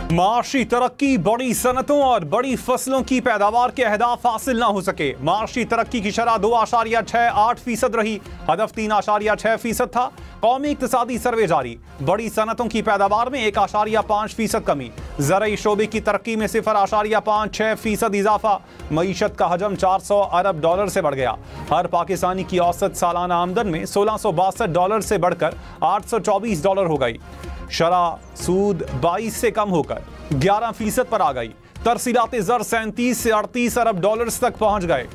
माशी तरक्की, बड़ी सनतों और बड़ी फसलों की पैदावार के अहदाफ हासिल ना हो सके। माशी तरक्की की शरह 2.68% रही, हदफ 3.6% था। कौमी इक्तिसादी सर्वे जारी, बड़ी सनतों की पैदावार में 1.5% कमी, ज़राई शोबे की तरक्की में 0.56% इजाफा। मईशत का हजम $400 अरब से बढ़ गया। हर पाकिस्तानी की औसत सालाना आमदन में $1662 से बढ़कर $824 हो गई। शरह सूद 22 से कम होकर 11% पर आ गई। तरसीलाते ज़र 37 से $38 अरब तक पहुंच गए।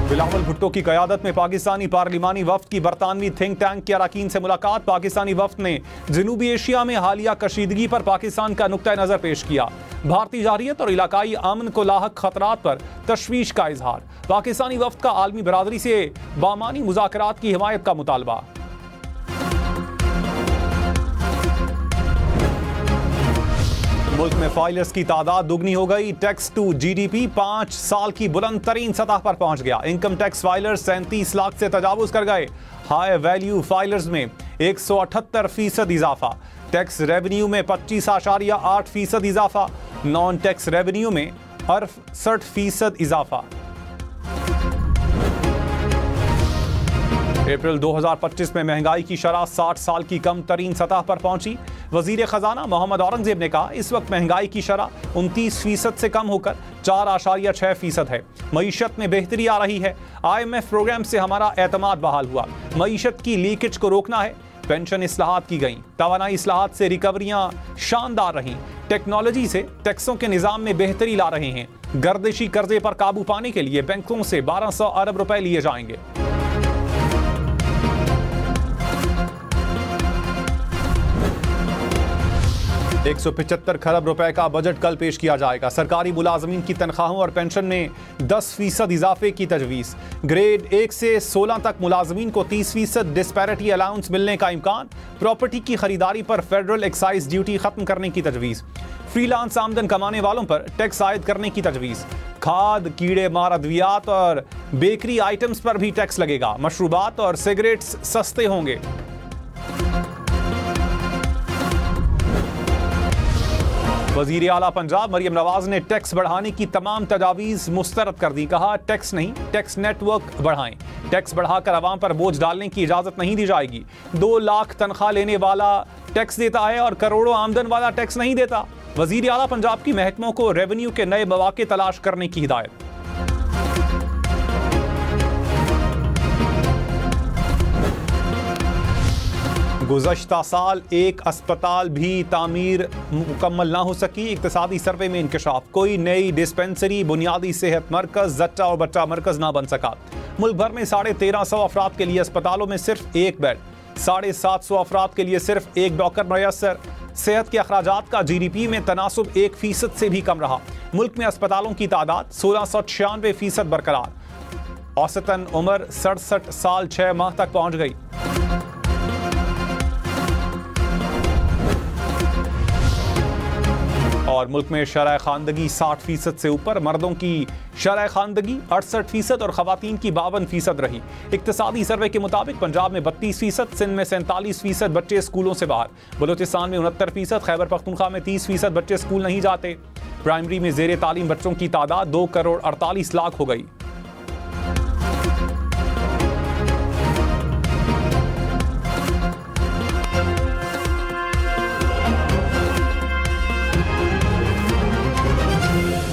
बिलावल भुट्टो की क़यादत में पाकिस्तानी पार्लिमानी वफ्द की बरतानवी थिंक टैंक के अरकान से मुलाकात। पाकिस्तानी वफ्द ने जनूबी एशिया में हालिया कशीदगी पर पाकिस्तान का नुक्ता नज़र पेश किया। भारतीय जारियत और इलाकाई अमन को लाहक खतरात पर तशवीश का इजहार। पाकिस्तानी वफ्द का आलमी बरादरी से बामानी मुज़ाकरात की हिमायत का मुतालबा। मुल्क में फाइलर्स की तादाद दुगनी हो गई। टैक्स टू जीडीपी 5 साल की बुलंद तरीन सतह पर पहुंच गया। इनकम टैक्स फाइलर्स 37 लाख से तजावुज कर गए। हाई वैल्यू फाइलर्स में 178% इजाफा। टैक्स रेवेन्यू में 25.8% इजाफा। नॉन टैक्स रेवेन्यू में 68% इजाफा। अप्रैल 2025 में महंगाई की शरह 60 साल की कम तरीन सतह पर पहुंची। वजीर खजाना मोहम्मद औरंगजेब ने कहा, इस वक्त महंगाई की शरह 29% से कम होकर 4.6% है। मईशत में बेहतरी आ रही है। IMF प्रोग्राम से हमारा एतमाद बहाल हुआ। मईशत की लीकेज को रोकना है। पेंशन इस्लाहात की गई। तवानाई इस्लाहात से रिकवरियां शानदार रहीं। टेक्नोलॉजी से टैक्सों के निज़ाम में बेहतरी ला रहे हैं। गर्दिशी कर्जे पर काबू पाने के लिए बैंकों से 1200 अरब रुपए लिए जाएंगे। 175 खरब रुपए का बजट कल पेश किया जाएगा। सरकारी मुलाजमीन की तनख्वाहों और पेंशन में 10% इजाफे की तजवीज़। ग्रेड 1 से 16 तक मुलाजमीन को 30% डिस्पैरिटी अलाउंस मिलने का इम्कान। प्रॉपर्टी की खरीदारी पर फेडरल एक्साइज ड्यूटी खत्म करने की तजवीज़। फ्रीलांस आमदन कमाने वालों पर टैक्स आयद करने की तजवीज़। खाद, कीड़े मार अद्वियात और बेकरी आइटम्स पर भी टैक्स लगेगा। मशरूबात और सिगरेट्स सस्ते होंगे। वज़ीर आला पंजाब मरियम नवाज ने टैक्स बढ़ाने की तमाम तजावीज़ मुस्तरद कर दी। कहा, टैक्स नहीं, टैक्स नेटवर्क बढ़ाएं। टैक्स बढ़ाकर अवाम पर बोझ डालने की इजाज़त नहीं दी जाएगी। 2 लाख तनख्वाह लेने वाला टैक्स देता है और करोड़ों आमदन वाला टैक्स नहीं देता। वज़ीर आला पंजाब की महकमों को रेवेन्यू के नए मौके तलाश करने की हिदायत। गुज़श्ता साल एक अस्पताल भी तामीर मुकम्मल ना हो सकी। इक्तिसादी सर्वे में इंकशाफ। कोई नई डिस्पेंसरी, बुनियादी सेहत मरकज़, जट्टा और बच्चा मरकज़ ना बन सका। मुल्क भर में 1350 अफराद के लिए अस्पतालों में सिर्फ 1 बेड। 750 अफराद के लिए सिर्फ 1 डॉक्टर मैसर। सेहत के अखराजात का GDP में तनासुब 1% से भी कम रहा। मुल्क में अस्पतालों की तादाद 1696% बरकरार। औसतन उम्र 67 साल 6 माह तक पहुंच गई। और मुल्क में शरह खानदगी 60% से ऊपर। मर्दों की शरह खानदगी 68% और खवातीन की 52% रही। इक्तिसादी सर्वे के मुताबिक पंजाब में 32%, सिंध में 47% बच्चे स्कूलों से बाहर। बलूचिस्तान में 69%, खैबर पख्तूनख्वा में 30% बच्चे स्कूल नहीं जाते। प्राइमरी में ज़ेर तालीम बच्चों की तादाद 2 करोड़ 48 लाख हो गई।